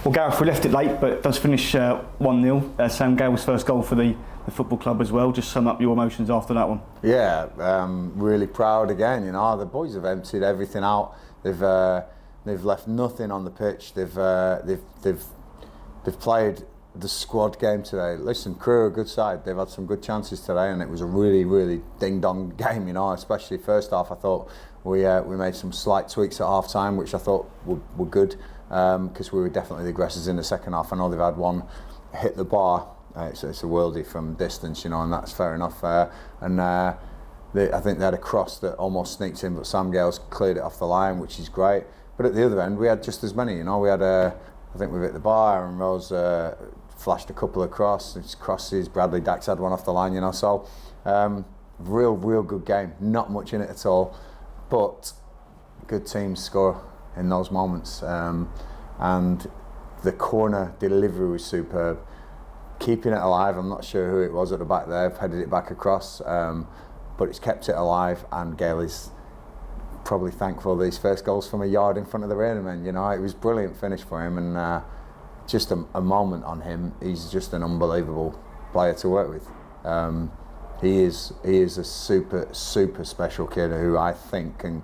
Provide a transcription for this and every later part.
Well, Gareth, we left it late, but it does finish 1-0. Sam Gale's first goal for the football club as well. Just sum up your emotions after that one. Yeah, really proud again. You know, the boys have emptied everything out. They've left nothing on the pitch. They've played the squad game today. Listen, Crewe are a good side. They've had some good chances today, and it was a really ding-dong game. You know, especially first half. I thought we made some slight tweaks at half time, which I thought were good. Because we were definitely the aggressors in the second half. I know they've had one hit the bar. It's a worldie from distance, you know, and that's fair enough. I think they had a cross that almost sneaked in, but Sam Gale's cleared it off the line, which is great. But at the other end, we had just as many. You know, we had I think we hit the bar, and Rose flashed a couple of crosses. Bradley Dax had one off the line. You know, so real good game. Not much in it at all, but good teams score in those moments, and the corner delivery was superb. Keeping it alive, I'm not sure who it was at the back there, headed it back across, but it's kept it alive, and Gale is probably thankful these first goals from a yard in front of the Rainimen. You know, it was a brilliant finish for him, and just a moment on him. He's just an unbelievable player to work with. He is a super special kid who I think can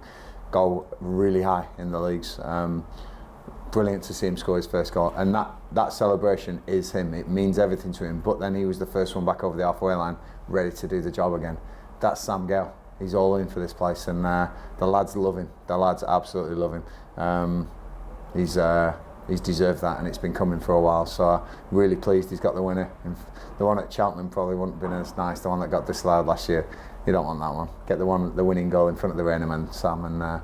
go really high in the leagues. Brilliant to see him score his first goal, and that celebration is him. It means everything to him. But then he was the first one back over the halfway line, ready to do the job again. That's Sam Gale. He's all in for this place, and the lads love him. The lads absolutely love him. He's deserved that, and it's been coming for a while. So really pleased he's got the winner. The one at Cheltenham probably wouldn't have been as nice. The one that got disallowed last year. You don't want that one. Get the winning goal in front of the Rainimen, Sam, and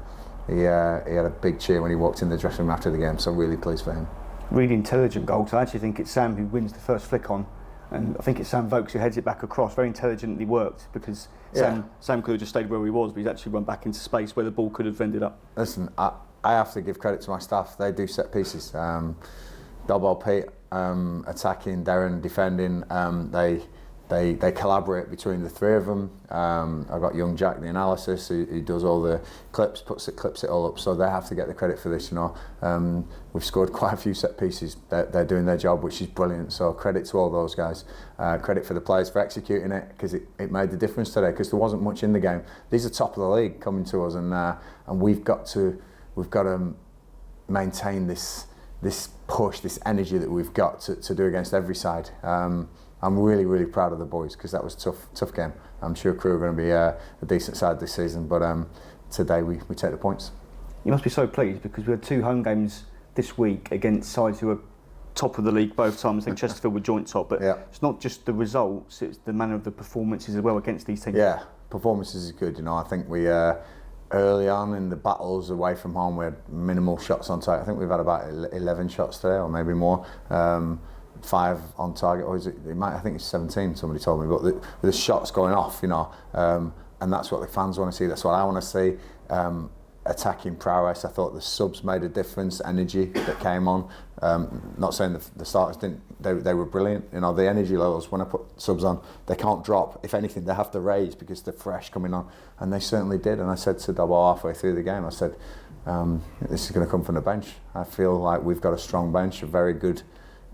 he had a big cheer when he walked in the dressing room after the game. So really pleased for him. Really intelligent goal. So I actually think it's Sam who wins the first flick on, and I think it's Sam Vokes who heads it back across. Very intelligently worked, because Sam could have just stayed where he was, but he's actually run back into space where the ball could have ended up. Listen, I have to give credit to my staff. They do set pieces. Dobbo, Pete, attacking, Darren defending. They collaborate between the three of them. I've got young Jack, the analysis, who does all the clips, clips it all up. So they have to get the credit for this. You know, we've scored quite a few set pieces. They're doing their job, which is brilliant. So credit to all those guys. Credit for the players for executing it, because it made the difference today. Because there wasn't much in the game. These are top of the league coming to us, and we've got to maintain this push, this energy that we've got to do against every side. I'm really proud of the boys, because that was a tough game. I'm sure Crewe are going to be a decent side this season, but today we take the points. You must be so pleased, because we had 2 home games this week against sides who are top of the league both times. I think Chesterfield were joint top, but it's not just the results, it's the manner of the performances as well against these teams. Yeah, performances is good. You know, I think we early on in the battles away from home, we had minimal shots on target. I think we've had about 11 shots today, or maybe more. 5 on target, or is it? I think it's 17. Somebody told me, but the shots going off, you know, and that's what the fans want to see. That's what I want to see. Attacking prowess. I thought the subs made a difference. Energy that came on. Not saying the starters didn't. They were brilliant. You know, the energy levels when I put subs on, they can't drop. If anything, they have to raise, because they're fresh coming on, and they certainly did. And I said to Dobbo halfway through the game, I said, this is going to come from the bench. I feel like we've got a strong bench, a very good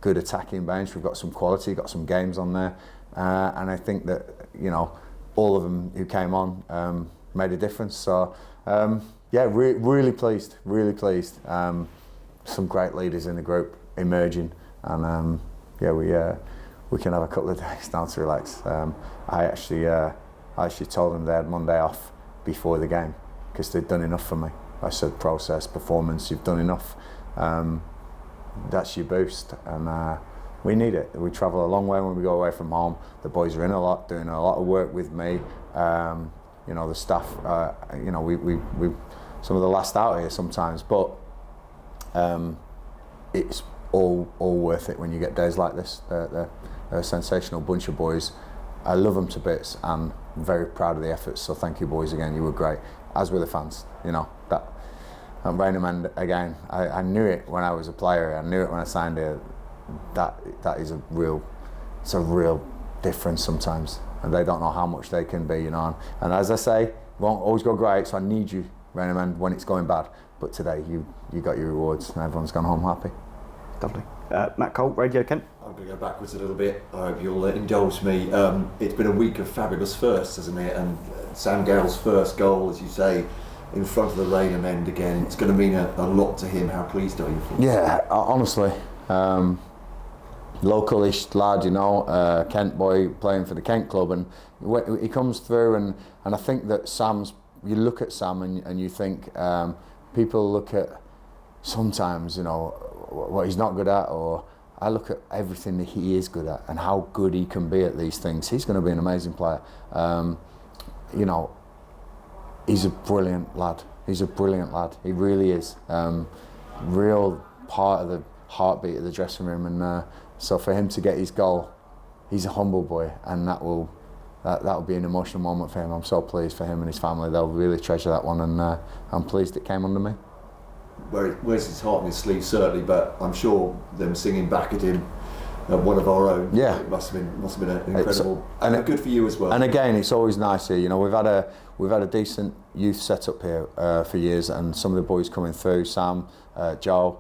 attacking bench. We've got some quality, got some games on there, and I think that, you know, all of them who came on made a difference. So really pleased. Some great leaders in the group emerging, and we can have a couple of days now to relax. I actually told them they had Monday off before the game, because they'd done enough for me. I said, process, performance, you've done enough. That's your boost, and we need it. We travel a long way when we go away from home. The boys are in a lot, doing a lot of work with me. You know, the staff. You know, we some of the last out here sometimes, but it's all worth it when you get days like this. They're a sensational bunch of boys. I love them to bits, and I'm very proud of the efforts. So thank you, boys, again. You were great, as were the fans. You know that. And Rainimen, again, I knew it when I was a player. I knew it when I signed here. That is a real difference sometimes, and they don't know how much they can be, you know. And as I say, it won't always go great. So I need you, Rainimen, when it's going bad. But today, you got your rewards, and everyone's gone home happy. Lovely. Matt Cole, Radio Kent. I'm going to go backwards a little bit. I hope you'll indulge me. It's been a week of fabulous firsts, hasn't it? And Sam Gale's first goal, as you say, in front of the Rainham end again. It's going to mean a lot to him. How pleased are you? Yeah, honestly. Localish lad, Kent boy playing for the Kent club, and he comes through, and I think that you look at Sam and you think people look at sometimes what he's not good at, or I look at everything that he is good at and how good he can be at these things. He's going to be an amazing player. He's a brilliant lad. He really is. Real part of the heartbeat of the dressing room, and so for him to get his goal, he's a humble boy, and that will be an emotional moment for him. I'm so pleased for him and his family. They'll really treasure that one, and I'm pleased it came under me. Where's his heart in his sleeve, certainly, but I'm sure them singing back at him, one of our own. Yeah, it must have been an incredible, and good for you as well. And again, it's always nice here. We've had a decent youth setup here for years, and some of the boys coming through, Sam, Joe,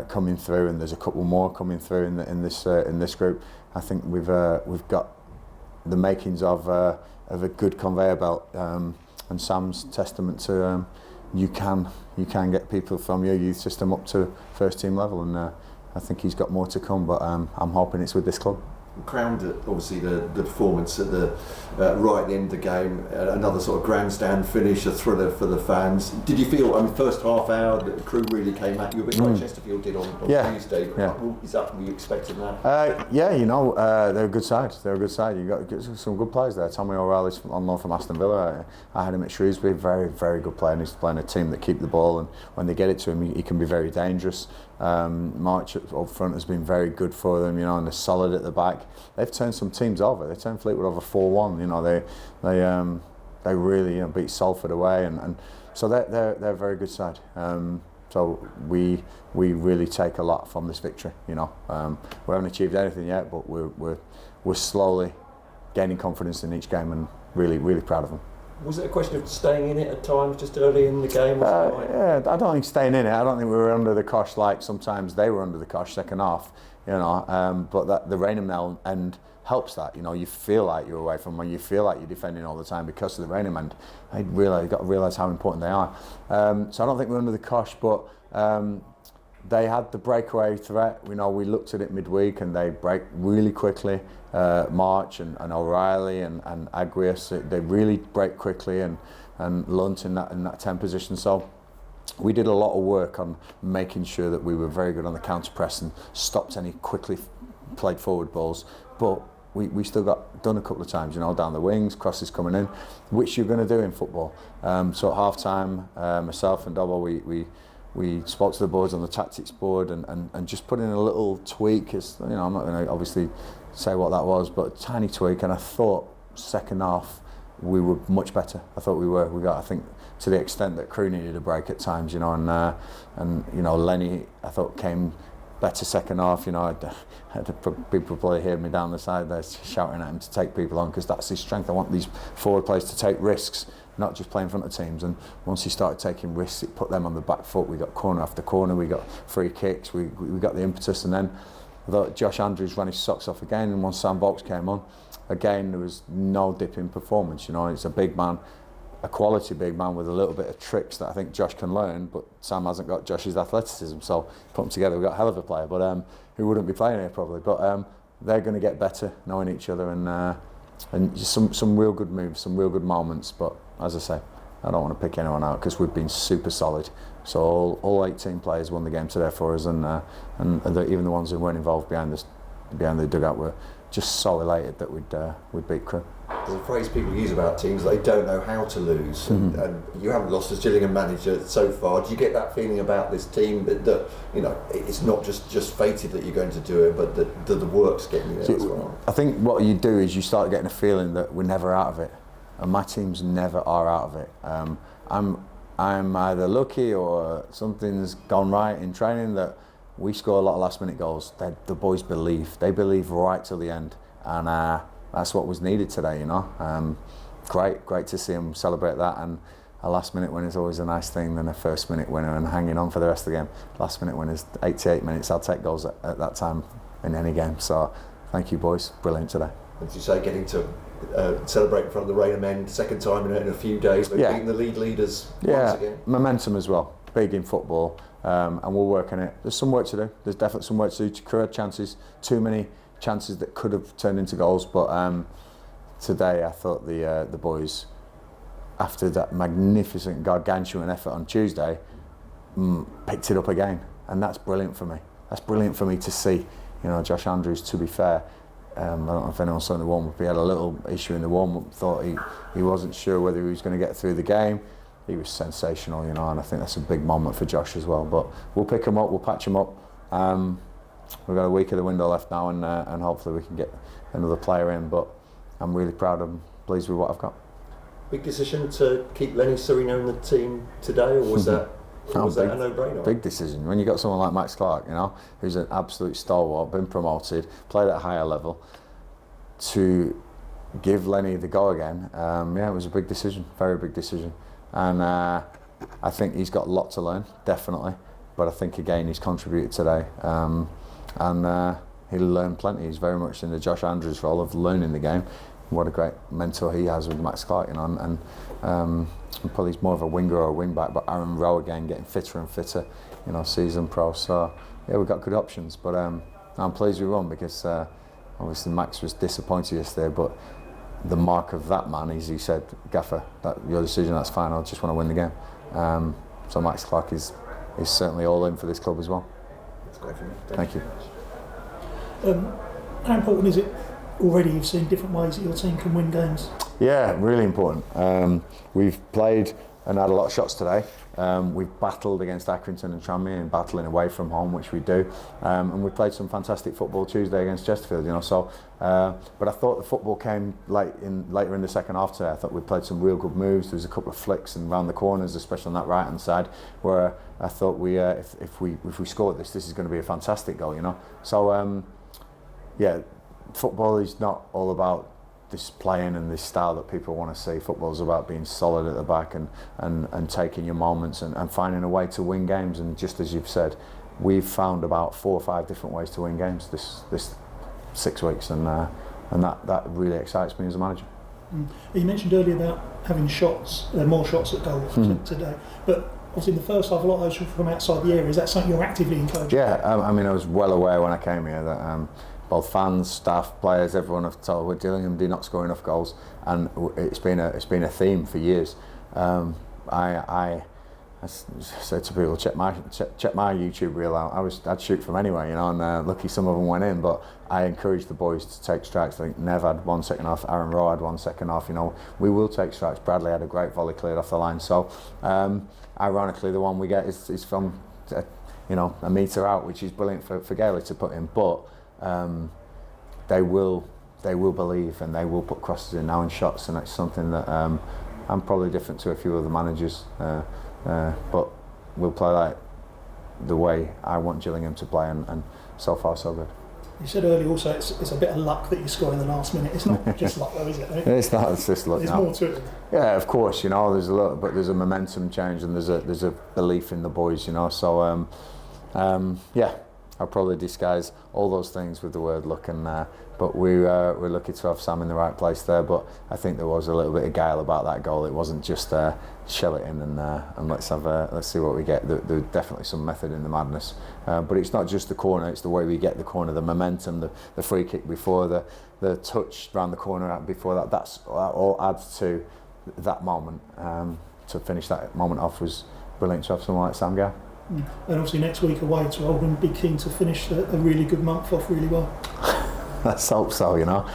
coming through, and there's a couple more coming through in this group. I think we've got the makings of a good conveyor belt, and Sam's testament to you can get people from your youth system up to first team level, and I think he's got more to come, but I'm hoping it's with this club. Crowned obviously the performance at the right at the end of the game, another sort of grandstand finish, a thriller for the fans. Did you feel, first half hour, the Crewe really came at you a bit like Chesterfield did on Tuesday? Yeah. Is that what you expected now? They're a good side. You got some good players there. Tommy O'Reilly's on loan from Aston Villa. I had him at Shrewsbury. Very, very good player. And he's playing a team that keep the ball, and when they get it to him, he can be very dangerous. March up front has been very good for them, and they're solid at the back. They've turned some teams over. They turned Fleetwood over 4-1. They really beat Salford away, and so they're a very good side. So we really take a lot from this victory. We haven't achieved anything yet, but we're slowly gaining confidence in each game, and really, really proud of them. Was it a question of staying in it at times, just early in the game? Yeah, I don't think staying in it. I don't think we were under the cosh like sometimes they were under the cosh second half. But that the Rainham end helps that. You feel like you're away from them. You feel like you're defending all the time because of the Rainham end. You've got to realise how important they are. So I don't think we're under the cosh, but they had the breakaway threat. We looked at it midweek, and they break really quickly. March and O'Reilly and Agrius, they really break quickly, and Lunt in that 10 position. So we did a lot of work on making sure that we were very good on the counter press and stopped any quickly played forward balls. But we still got done a couple of times, down the wings, crosses coming in, which you're going to do in football. So at half time, myself and Dobbo, we spoke to the boards on the tactics board and just put in a little tweak. I'm not going to obviously say what that was, but a tiny tweak, and I thought second half we were much better. I thought we got, I think, to the extent that Crewe needed a break at times, and Lenny, I thought, came better second half. I had people probably hear me down the side there shouting at him to take people on, because that's his strength. I want these forward players to take risks, not just play in front of teams. And once he started taking risks, it put them on the back foot. We got corner after corner, we got free kicks, we got the impetus, and then I thought Josh Andrews ran his socks off again, and once Sam Vokes came on, again there was no dip in performance. It's a big man, a quality big man with a little bit of tricks that I think Josh can learn, but Sam hasn't got Josh's athleticism. So put them together, we've got a hell of a player, but who wouldn't be playing here probably. But they're going to get better knowing each other, and just some real good moves, some real good moments. But as I say, I don't want to pick anyone out because we've been super solid. So all 18 players won the game today for us, and even the ones who weren't involved behind the dugout were just so elated that we'd beat Crewe. There's a phrase people use about teams: they don't know how to lose. Mm-hmm. And you haven't lost as Gillingham manager so far. Do you get that feeling about this team that it's not just fated that you're going to do it, but that the work's getting there as well? I think what you do is you start getting a feeling that we're never out of it, and my teams never are out of it. I'm either lucky or something's gone right in training that we score a lot of last minute goals. The boys believe. They believe right till the end, and that's what was needed today. Great to see them celebrate that, and a last minute winner is always a nice thing than a first minute winner and hanging on for the rest of the game. Last minute winners, 88 minutes, I'll take goals at that time in any game. So thank you boys, brilliant today. As you say, getting to celebrate in front of the Rainer men second time in a few days, but beating the league leaders once again. Momentum as well, big in football, and we'll work on it. There's some work to do, there's definitely some work to do to create chances, too many chances that could have turned into goals, but today I thought the boys, after that magnificent gargantuan effort on Tuesday, picked it up again, and that's brilliant for me. That's brilliant for me to see. You know, Josh Andrews, to be fair, I don't know if anyone saw in the warm-up, he had a little issue in the warm-up, thought he wasn't sure whether he was going to get through the game. He was sensational, you know, and I think that's a big moment for Josh as well. But we'll pick him up, we'll patch him up. We've got a week of the window left now, and hopefully we can get another player in, but I'm really proud and pleased with what I've got. Big decision to keep Lenny Serino in the team today, or was that a no-brainer? Big decision. When you've got someone like Max Clark, you know, who's an absolute stalwart, been promoted, played at a higher level, to give Lenny the go again, it was a big decision, very big decision. And I think he's got a lot to learn, definitely. But I think, again, he's contributed today. And he'll learn plenty. He's very much in the Josh Andrews role of learning the game. What a great mentor he has with Max Clark, you know, and probably he's more of a winger or a wing back, but Aaron Rowe again getting fitter and fitter, you know, seasoned pro. So yeah, we've got good options, but I'm pleased we won because obviously Max was disappointed yesterday, but the mark of that man is, he said, Gaffer, that your decision, that's fine, I just want to win the game. So Max Clark is certainly all in for this club as well. That's great for me. Thank you. How important is it already you've seen different ways that your team can win games? Yeah, really important. We've played and had a lot of shots today. We've battled against Accrington and Tranmere and battling away from home, which we do. And we played some fantastic football Tuesday against Chesterfield, you know. So, but I thought the football came later in the second half today. I thought we played some real good moves. There was a couple of flicks and round the corners, especially on that right hand side, where I thought we, if we scored this is going to be a fantastic goal, you know. So, football is not all about this playing and this style that people want to see. Football is about being solid at the back and taking your moments and finding a way to win games. And just as you've said, we've found about 4 or 5 different ways to win games this 6 weeks, and that really excites me as a manager. You mentioned earlier about having shots, more shots at goal today, but obviously in the first half a lot of those were from outside the area. Is that something you're actively encouraging? Yeah, I mean, I was well aware when I came here that both fans, staff, players, everyone have told we're Gillingham do not score enough goals, and it's been a theme for years. I said to people, check my YouTube reel out. I'd shoot from anywhere, you know, and lucky some of them went in. But I encouraged the boys to take strikes. I think Nev had 1 second half, Aaron Rowe had 1 second half. You know, we will take strikes. Bradley had a great volley cleared off the line. So, ironically, the one we get is from a metre out, which is brilliant for Gale to put in. But they will believe and they will put crosses in now and shots, and that's something that I'm probably different to a few other managers, but we'll play like the way I want Gillingham to play, and so far so good. You said earlier also it's a bit of luck that you score in the last minute. It's not just luck though, is it? It's not, it's just luck. There's more to it. Yeah, of course, you know, there's a lot, but there's a momentum change and there's a belief in the boys, you know, so I'll probably disguise all those things with the word luck, but we're lucky to have Sam in the right place there. But I think there was a little bit of guile about that goal. It wasn't just shell it in and let's see what we get. There's definitely some method in the madness, but it's not just the corner; it's the way we get the corner, the momentum, the free kick before the touch round the corner before that. That all adds to that moment. To finish that moment off was brilliant to have someone like Sam Gale. And obviously next week away to Oldham, be keen to finish a really good month off really well. Let's hope so, you know.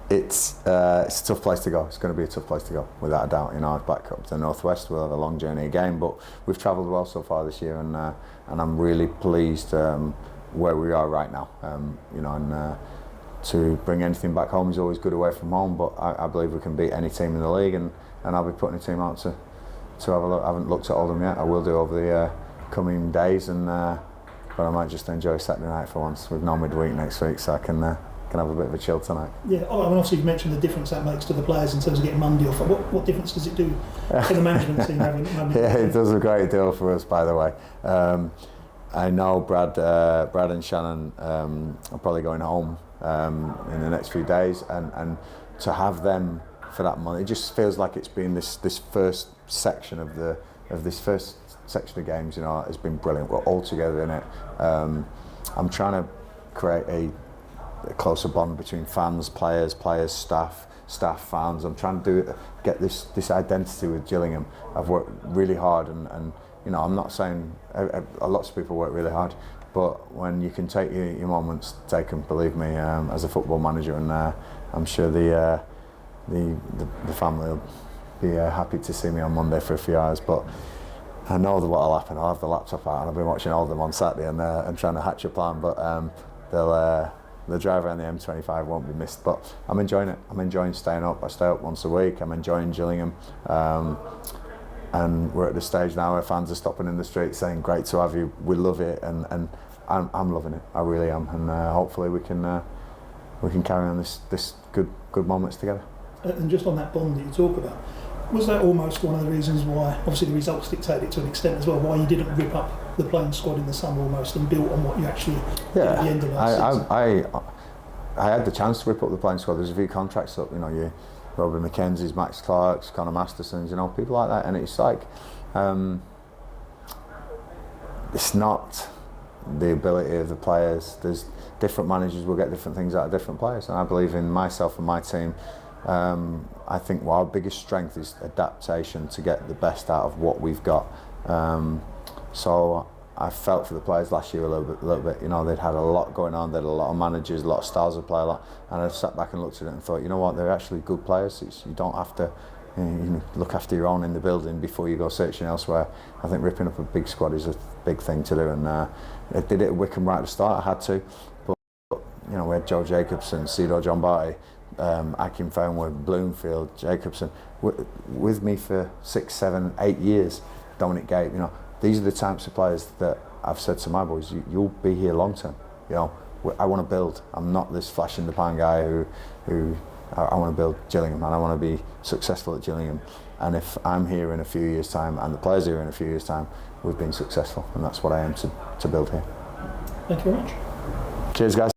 It's a tough place to go. It's going to be a tough place to go, without a doubt. You know, back up to the northwest, we'll have a long journey again, but we've travelled well so far this year, and I'm really pleased where we are right now. You know, and to bring anything back home is always good away from home, but I believe we can beat any team in the league, and I'll be putting a team out to have a look. I haven't looked at Oldham yet. I will do over the coming days, but I might just enjoy Saturday night for once. We've no midweek next week, so I can can have a bit of a chill tonight. Yeah, I mean, obviously you mentioned the difference that makes to the players in terms of getting Monday off. What difference does it do to the management team having Monday? Yeah, it does a great deal for us, by the way. I know Brad and Shannon are probably going home in the next few days, and to have them for that month, it just feels like it's been this first section of this first section of games. You know, has been brilliant. We're all together in it. I'm trying to create a closer bond between fans, players, staff, fans. I'm trying to get this identity with Gillingham. I've worked really hard, and you know, I'm not saying a lot of people work really hard, but when you can take your moments, take them. Believe me, as a football manager, and I'm sure the family will be happy to see me on Monday for a few hours. But I know that what'll happen. I'll have the laptop out, and I've been watching all of them on Saturday and trying to hatch a plan. But the drive around the M25 won't be missed. But I'm enjoying it. I'm enjoying staying up. I stay up once a week. I'm enjoying Gillingham. And we're at the stage now where fans are stopping in the street saying, "Great to have you. We love it," and I'm loving it. I really am. And hopefully we can carry on this good moments together. And just on that bond that you talk about, was that almost one of the reasons why, obviously the results dictate it to an extent as well, why you didn't rip up the playing squad in the summer almost and built on what you actually did at the end of last season? I had the chance to rip up the playing squad. There's a few contracts up, you know, Robin McKenzie's, Max Clark's, Conor Masterson's, you know, people like that, and it's like it's not the ability of the players. There's different managers will get different things out of different players, and I believe in myself and my team. I think our biggest strength is adaptation to get the best out of what we've got. So I felt for the players last year a little bit. You know, they'd had a lot going on. They had a lot of managers, a lot of styles of play, and I sat back and looked at it and thought, you know what, they're actually good players. You don't have to you look after your own in the building before you go searching elsewhere. I think ripping up a big squad is a big thing to do, and I did it at Wycombe right at the start. I had to, but you know, we had Joe Jacobson, Cedar John Barty, Akin Fenwood, Bloomfield, Jacobson with me for 6, 7, 8 years. Dominic Gape, you know, these are the types of players that I've said to my boys, you'll be here long term. You know, I want to build. I'm not this flash in the pan guy who I want to build Gillingham, and I want to be successful at Gillingham. And if I'm here in a few years' time and the players are here in a few years' time, we've been successful, and that's what I aim to build here. Thank you very much. Cheers, guys.